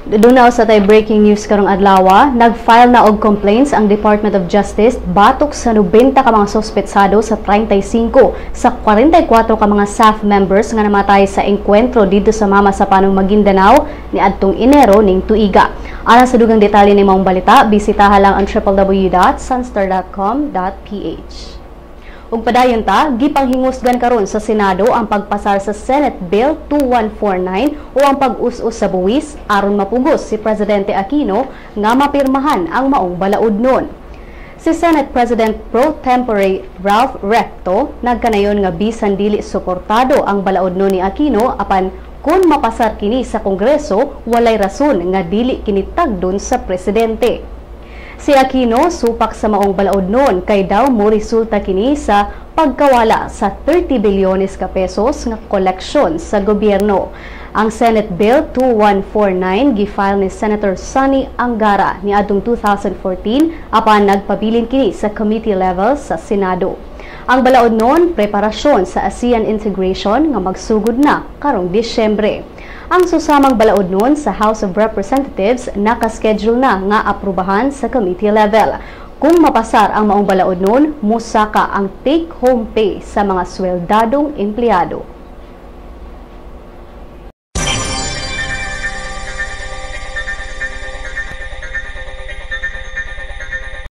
Dunaw sa tay breaking news karong adlaw, nag-file na og complaints ang Department of Justice batok sa 90 ka mga suspetsado sa 35 sa 44 ka mga staff members nga namatay sa engkwentro dito sa Mama sa Panong Maguindanao ni adtong Enero ning tuiga. Alang sa dugang detalye ni maong balita, bisitaha lang ang www.sunstar.com.ph. Ug padayon ta, gipanghingusgan karon sa Senado ang pagpasar sa Senate Bill 2149 o ang pag-us-us sa buwis aron mapugos si Presidente Aquino nga mapirmahan ang maong balaudnon. Si Senate President Pro Tempore Ralph Recto nagkanayon nga bisan dili suportado ang balaudnon ni Aquino apan kung mapasar kini sa Kongreso, walay rason nga dili kini tagdon sa presidente. Si Aquino supak sa maong balaudnon kay daw mo resulta kini sa pagkawala sa 30 bilyones ka pesos nga koleksyon sa gobyerno. Ang Senate Bill 2149 gifile ni Senator Sonny Angara niadtong 2014 apan nagpabilin kini sa committee level sa Senado. Ang balaudnon preparasyon sa ASEAN integration nga magsugod na karong Disyembre. Ang susamang balaudnon sa House of Representatives nakaschedule na nga aprubahan sa committee level. Kung mapasar ang maong balaudnon, musaka ang take-home pay sa mga sweldadong empleyado.